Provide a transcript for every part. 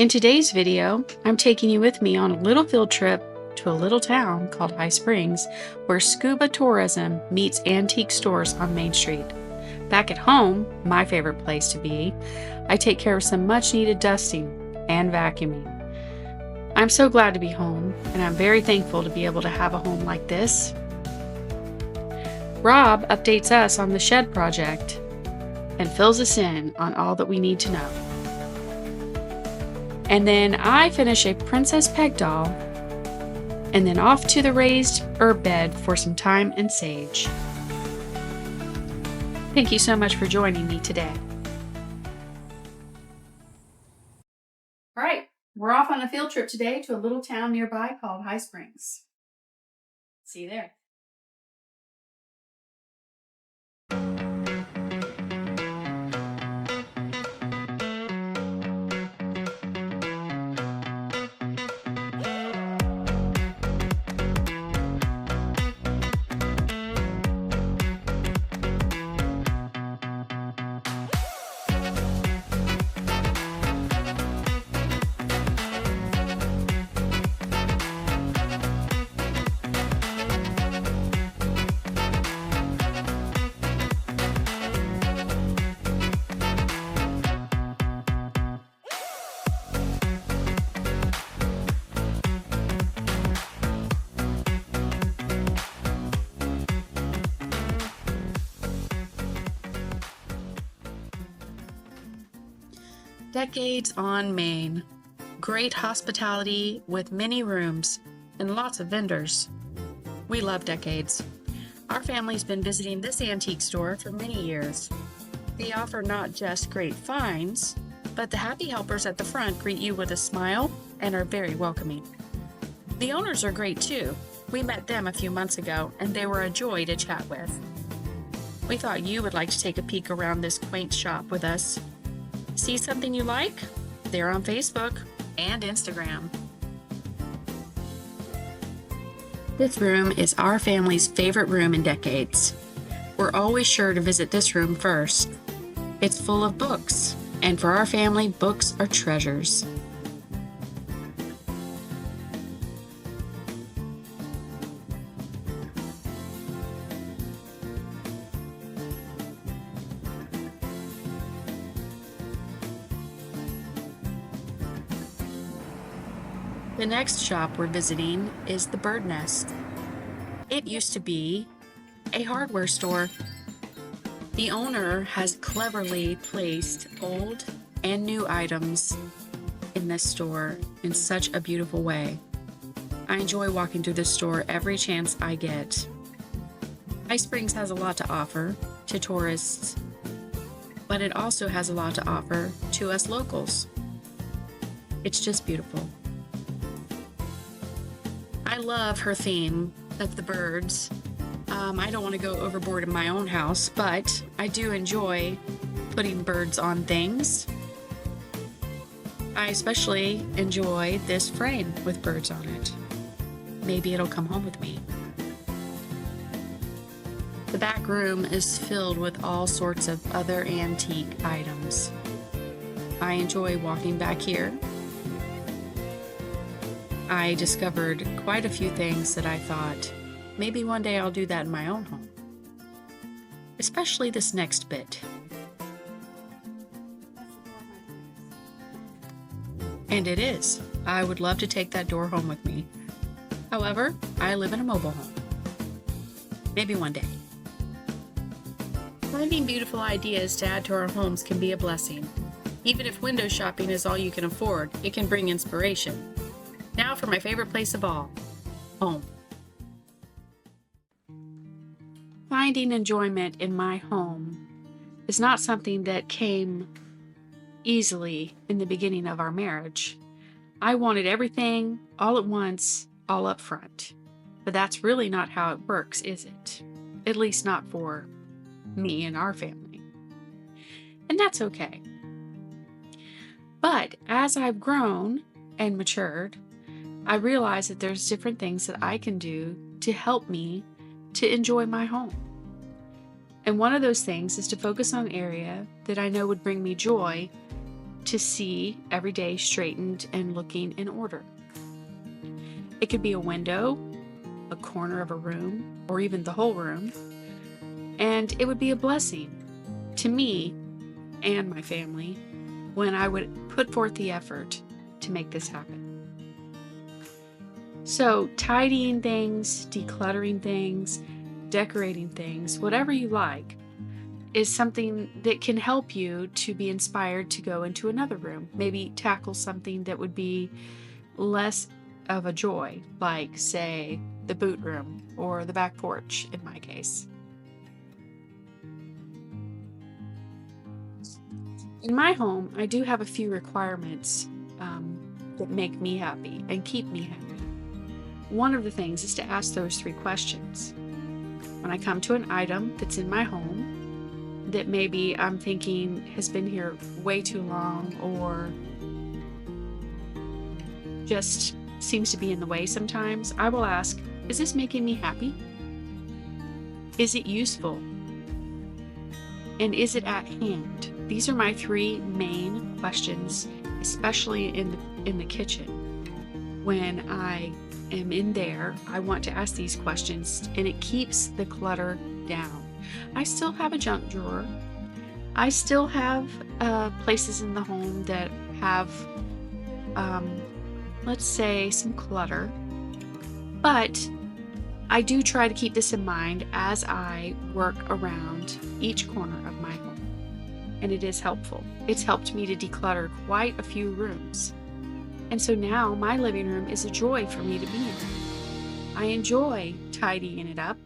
In today's video, I'm taking you with me on a little field trip to a little town called High Springs, where scuba tourism meets antique stores on Main Street. Back at home, my favorite place to be, I take care of some much needed dusting and vacuuming. I'm so glad to be home, and I'm very thankful to be able to have a home like this. Rob updates us on the shed project and fills us in on all that we need to know. And then I finish a princess peg doll, and then off to the raised herb bed for some thyme and sage. Thank you so much for joining me today. All right, we're off on a field trip today to a little town nearby called High Springs. See you there. Decades on Main. Great hospitality with many rooms and lots of vendors. We love Decades. Our family's been visiting this antique store for many years. They offer not just great finds, but the happy helpers at the front greet you with a smile and are very welcoming. The owners are great too. We met them a few months ago and they were a joy to chat with. We thought you would like to take a peek around this quaint shop with us. See something you like? They're on Facebook and Instagram. This room is our family's favorite room in Decades. We're always sure to visit this room first. It's full of books, and for our family, books are treasures. The next shop we're visiting is the Bird Nest. It used to be a hardware store. The owner has cleverly placed old and new items in this store in such a beautiful way. I enjoy walking through this store every chance I get. High Springs has a lot to offer to tourists, but it also has a lot to offer to us locals. It's just beautiful. I love her theme of the birds. I don't want to go overboard in my own house, but I do enjoy putting birds on things. I especially enjoy this frame with birds on it. Maybe it'll come home with me. The back room is filled with all sorts of other antique items. I enjoy walking back here. I discovered quite a few things that I thought, maybe one day I'll do that in my own home. Especially this next bit. And it is. I would love to take that door home with me. However, I live in a mobile home. Maybe one day. Finding beautiful ideas to add to our homes can be a blessing. Even if window shopping is all you can afford, it can bring inspiration. Now for my favorite place of all, home. Finding enjoyment in my home is not something that came easily in the beginning of our marriage. I wanted everything all at once, all up front. But that's really not how it works, is it? At least not for me and our family. And that's okay. But as I've grown and matured, I realize that there's different things that I can do to help me to enjoy my home. And one of those things is to focus on an area that I know would bring me joy to see every day straightened and looking in order. It could be a window, a corner of a room, or even the whole room, and it would be a blessing to me and my family when I would put forth the effort to make this happen. So tidying things, decluttering things, decorating things, whatever you like, is something that can help you to be inspired to go into another room. Maybe tackle something that would be less of a joy, like, say, the boot room or the back porch in my case. In my home, I do have a few requirements that make me happy and keep me happy. One of the things is to ask those 3 questions. When I come to an item that's in my home that maybe I'm thinking has been here way too long or just seems to be in the way sometimes, I will ask, is this making me happy? Is it useful? And is it at hand? These are my 3 main questions, especially in the kitchen. When I am in there, I want to ask these questions, and it keeps the clutter down. I still have a junk drawer. I still have places in the home that have, let's say, some clutter. But I do try to keep this in mind as I work around each corner of my home. And it is helpful. It's helped me to declutter quite a few rooms. And so now my living room is a joy for me to be in. I enjoy tidying it up.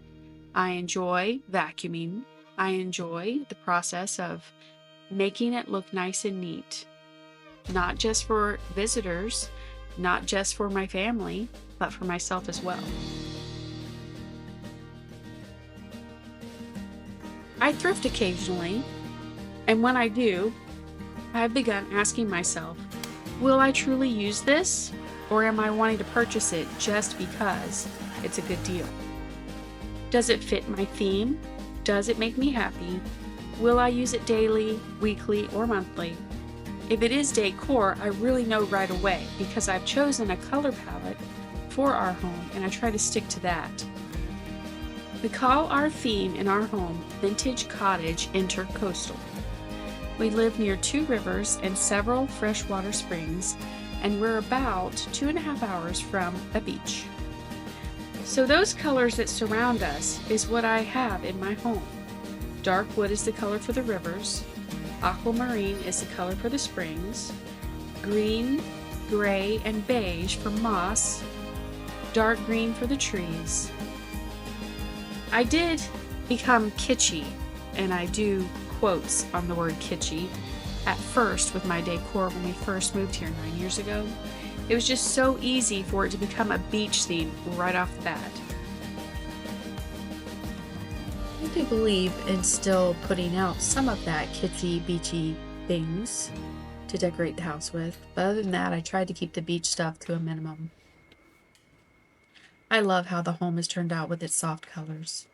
I enjoy vacuuming. I enjoy the process of making it look nice and neat. Not just for visitors, not just for my family, but for myself as well. I thrift occasionally, and when I do, I've begun asking myself, will I truly use this, or am I wanting to purchase it just because it's a good deal? Does it fit my theme? Does it make me happy? Will I use it daily, weekly, or monthly? If it is decor, I really know right away because I've chosen a color palette for our home and I try to stick to that. We call our theme in our home Vintage Cottage Intercoastal. We live near 2 rivers and several freshwater springs, and we're about 2.5 hours from a beach. So those colors that surround us is what I have in my home. Dark wood is the color for the rivers. Aquamarine is the color for the springs. Green, gray, and beige for moss. Dark green for the trees. I did become kitschy, and I do quotes on the word kitschy at first with my decor when we first moved here 9 years ago. It was just so easy for it to become a beach theme right off the bat. I do believe in still putting out some of that kitschy, beachy things to decorate the house with, but other than that, I tried to keep the beach stuff to a minimum. I love how the home has turned out with its soft colors.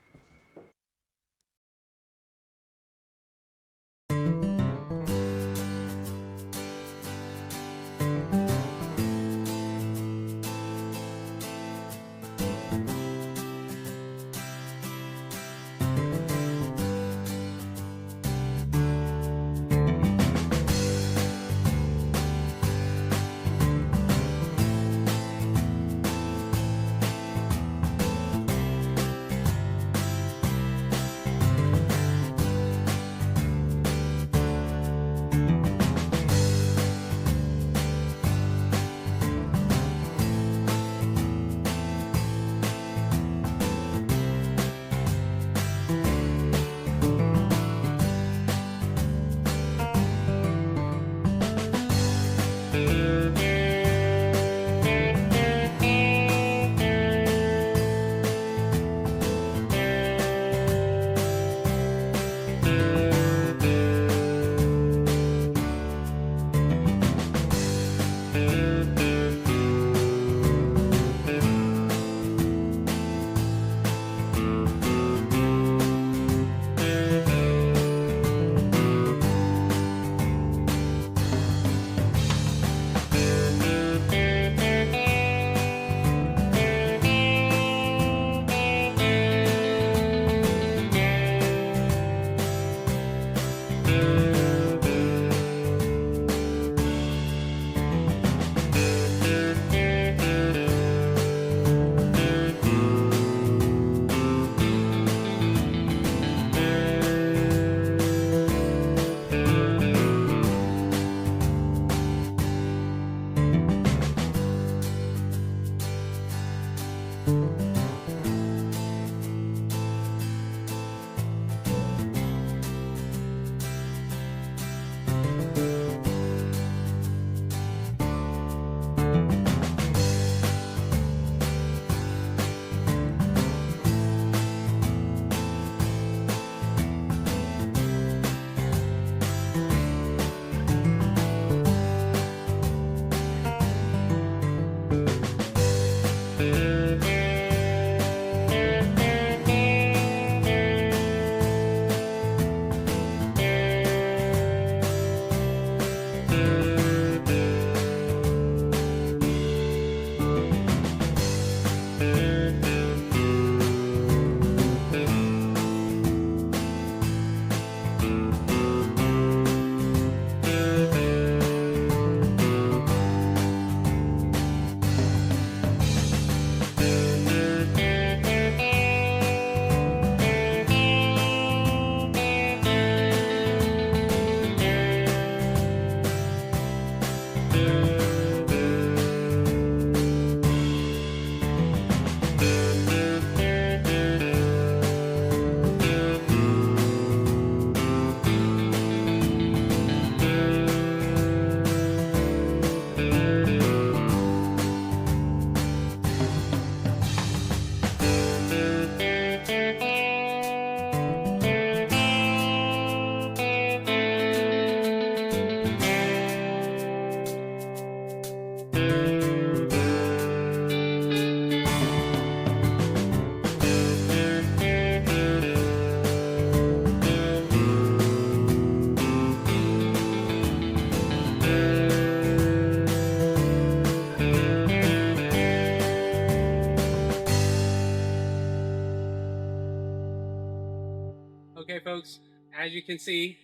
Okay, folks, as you can see,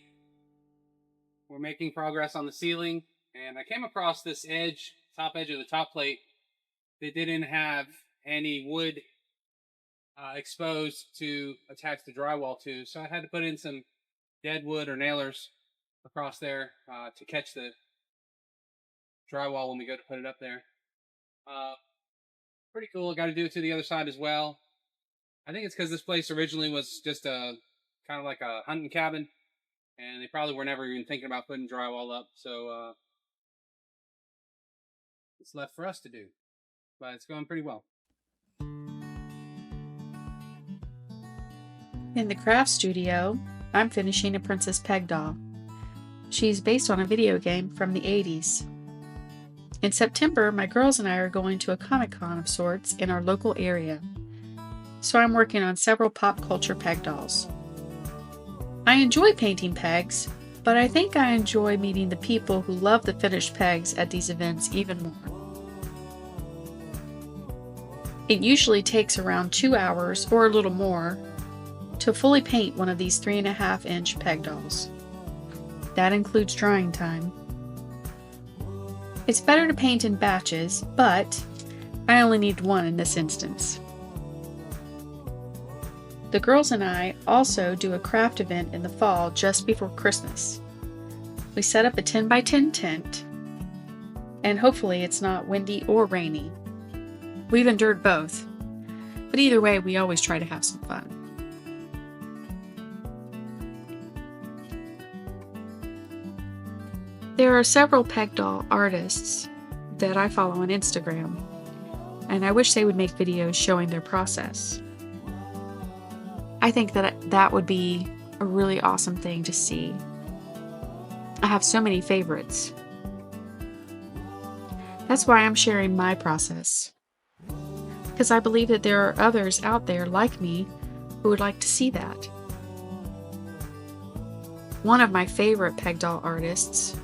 we're making progress on the ceiling, and I came across this top edge of the top plate that didn't have any wood exposed to attach the drywall to, so I had to put in some dead wood or nailers across there to catch the drywall when we go to put it up there. Pretty cool. I got to do it to the other side as well. I think it's because this place originally was just a kind of like a hunting cabin, and they probably were never even thinking about putting drywall up, so it's left for us to do. But it's going pretty well. In the craft studio, I'm finishing a Princess Peg doll. She's based on a video game from the 80s. In September, my girls and I are going to a Comic-Con of sorts in our local area, so I'm working on several pop culture peg dolls. I enjoy painting pegs, but I think I enjoy meeting the people who love the finished pegs at these events even more. It usually takes around 2 hours or a little more to fully paint one of these 3.5-inch peg dolls. That includes drying time. It's better to paint in batches, but I only need one in this instance. The girls and I also do a craft event in the fall just before Christmas. We set up a 10x10 tent, and hopefully it's not windy or rainy. We've endured both, but either way, we always try to have some fun. There are several peg doll artists that I follow on Instagram, and I wish they would make videos showing their process. I think that would be a really awesome thing to see. I have so many favorites. That's why I'm sharing my process, because I believe that there are others out there like me who would like to see that. One of my favorite peg doll artists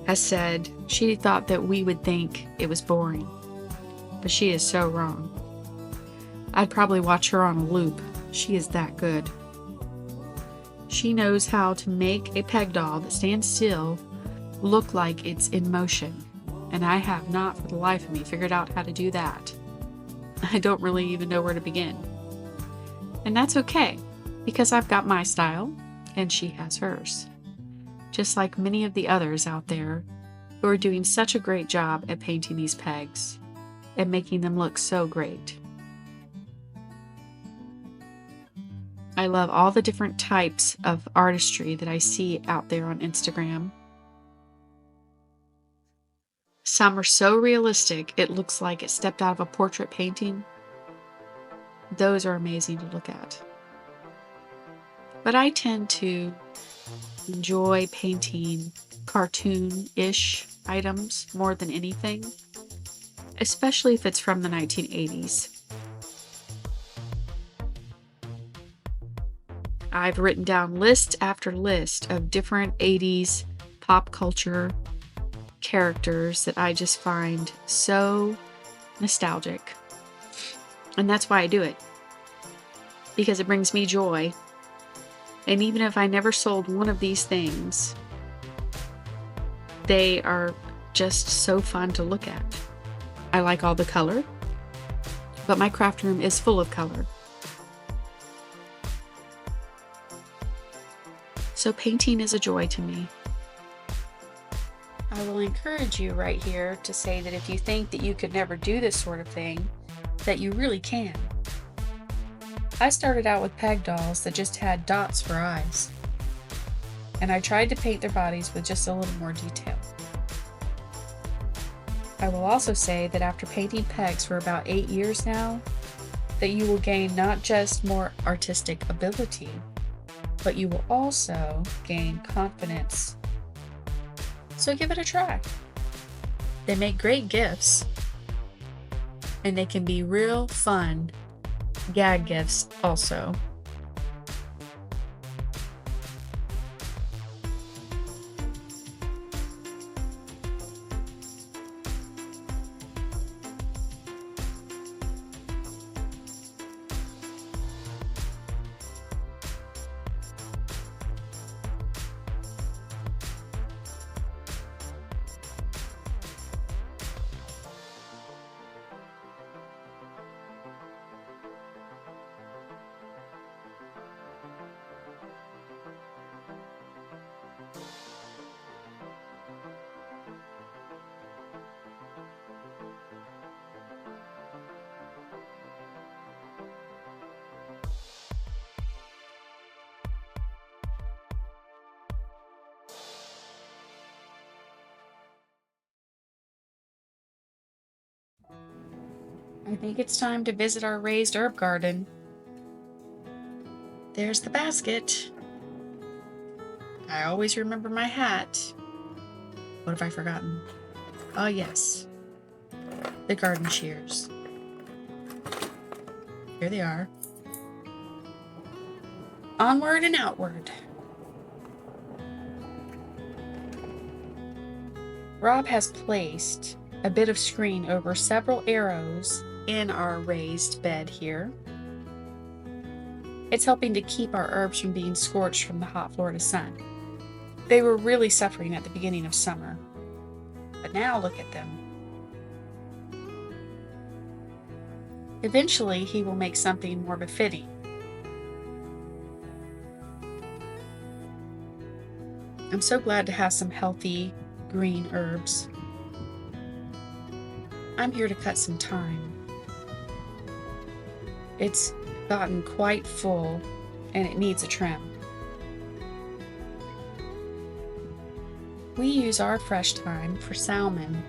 has said she thought that we would think it was boring, but she is so wrong. I'd probably watch her on a loop. She is that good. She knows how to make a peg doll that stands still look like it's in motion, and I have not for the life of me figured out how to do that. I don't really even know where to begin. And that's okay, because I've got my style, and she has hers. Just like many of the others out there who are doing such a great job at painting these pegs and making them look so great. I love all the different types of artistry that I see out there on Instagram. Some are so realistic it looks like it stepped out of a portrait painting. Those are amazing to look at. But I tend to enjoy painting cartoon-ish items more than anything, especially if it's from the 1980s. I've written down list after list of different 80s pop culture characters that I just find so nostalgic. And that's why I do it. Because it brings me joy. And even if I never sold one of these things, they are just so fun to look at. I like all the color, but my craft room is full of color. So painting is a joy to me. I will encourage you right here to say that if you think that you could never do this sort of thing, that you really can. I started out with peg dolls that just had dots for eyes, and I tried to paint their bodies with just a little more detail. I will also say that after painting pegs for about 8 years now, that you will gain not just more artistic ability, but you will also gain confidence. So give it a try. They make great gifts, and they can be real fun gag gifts also. I think it's time to visit our raised herb garden. There's the basket. I always remember my hat. What have I forgotten? Oh, yes. The garden shears. Here they are. Onward and outward. Rob has placed a bit of screen over several arrows in our raised bed here. It's helping to keep our herbs from being scorched from the hot Florida sun. They were really suffering at the beginning of summer, but now look at them. Eventually, he will make something more befitting. I'm so glad to have some healthy green herbs. I'm here to cut some thyme. It's gotten quite full and it needs a trim. We use our fresh thyme for salmon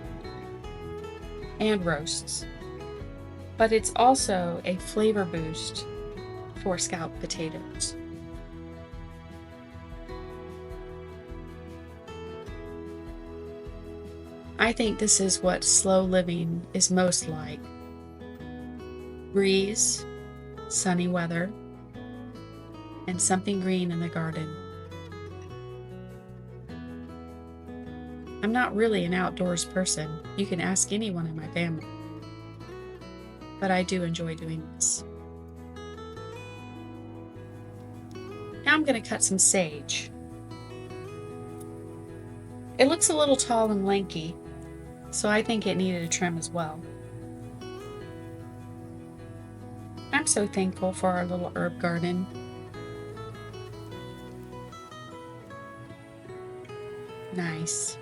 and roasts, but it's also a flavor boost for scalloped potatoes. I think this is what slow living is most like. Breeze, sunny weather, and something green in the garden. I'm not really an outdoors person. You can ask anyone in my family. But I do enjoy doing this. Now I'm going to cut some sage. It looks a little tall and lanky, so I think it needed a trim as well. I'm so thankful for our little herb garden. Nice.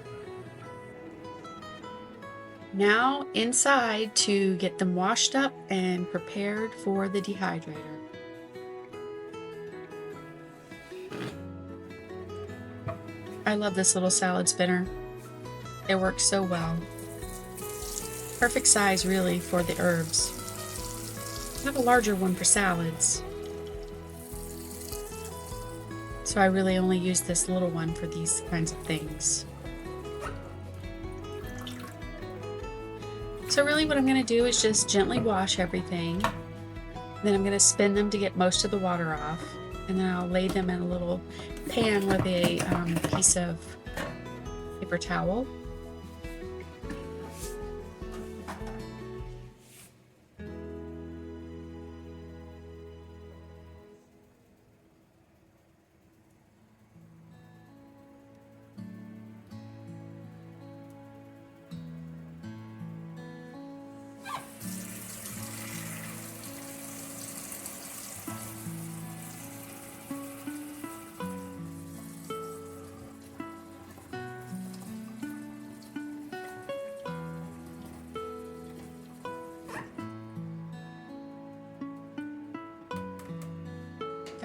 Now inside to get them washed up and prepared for the dehydrator. I love this little salad spinner. It works so well. Perfect size really for the herbs. I have a larger one for salads, so I really only use this little one for these kinds of things. So really what I'm going to do is just gently wash everything. Then I'm going to spin them to get most of the water off. And then I'll lay them in a little pan with a piece of paper towel.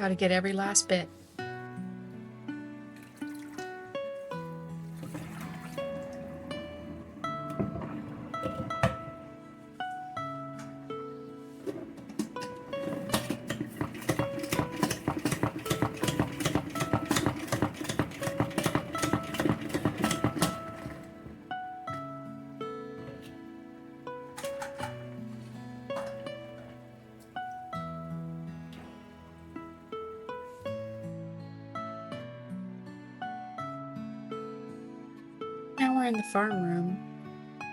Gotta get every last bit. Now we're in the farm room,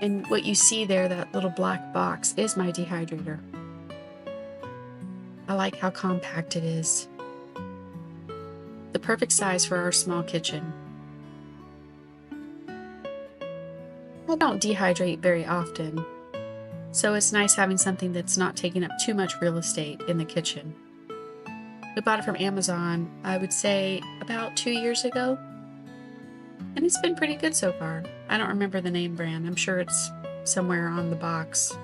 and what you see there, that little black box, is my dehydrator. I like how compact it is. The perfect size for our small kitchen. I don't dehydrate very often, so it's nice having something that's not taking up too much real estate in the kitchen. We bought it from Amazon, I would say about 2 years ago. And it's been pretty good so far. I don't remember the name brand. I'm sure it's somewhere on the box.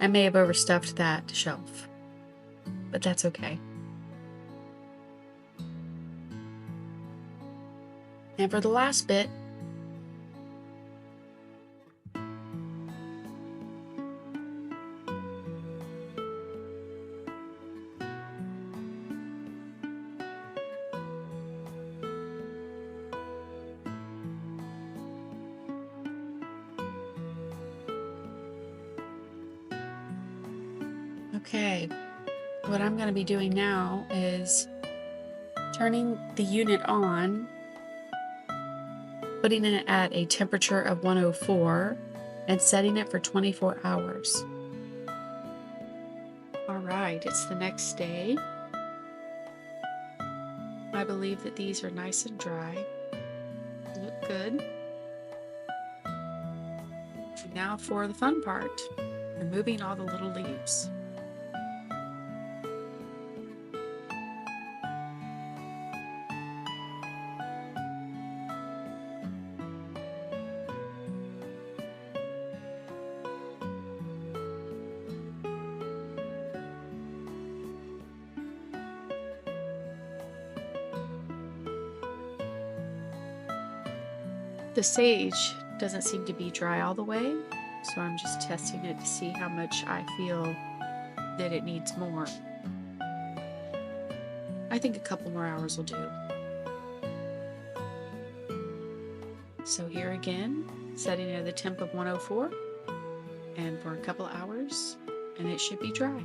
I may have overstuffed that shelf, but that's okay. And for the last bit, okay, what I'm going to be doing now is turning the unit on, putting it at a temperature of 104, and setting it for 24 hours. All right, it's the next day. I believe that these are nice and dry. Look good. And now for the fun part, removing all the little leaves. The sage doesn't seem to be dry all the way, so I'm just testing it to see how much I feel that it needs more. I think a couple more hours will do. So here again, setting it at the temp of 104, and for a couple hours, and it should be dry.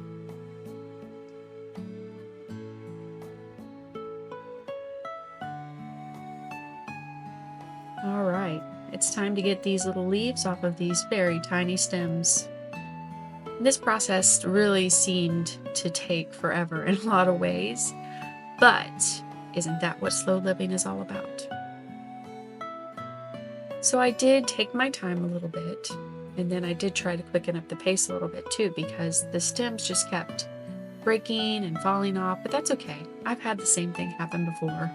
All right, it's time to get these little leaves off of these very tiny stems. This process really seemed to take forever in a lot of ways, but isn't that what slow living is all about? So I did take my time a little bit, and then I did try to quicken up the pace a little bit too, because the stems just kept breaking and falling off, but that's okay. I've had the same thing happen before.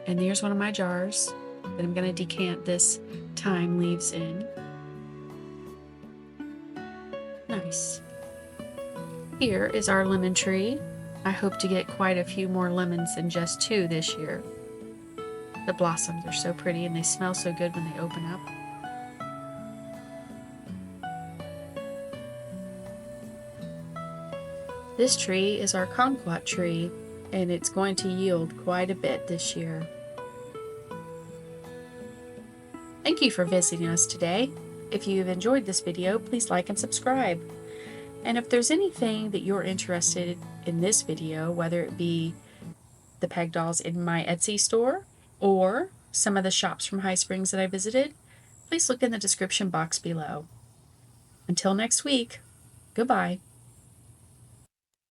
And here's one of my jars that I'm going to decant this thyme leaves in. Nice. Here is our lemon tree. I hope to get quite a few more lemons than just 2 this year. The blossoms are so pretty and they smell so good when they open up. This tree is our kumquat tree, and it's going to yield quite a bit this year. Thank you for visiting us today. If you've enjoyed this video, please like and subscribe. And if there's anything that you're interested in this video, whether it be the peg dolls in my Etsy store or some of the shops from High Springs that I visited, please look in the description box below. Until next week, goodbye.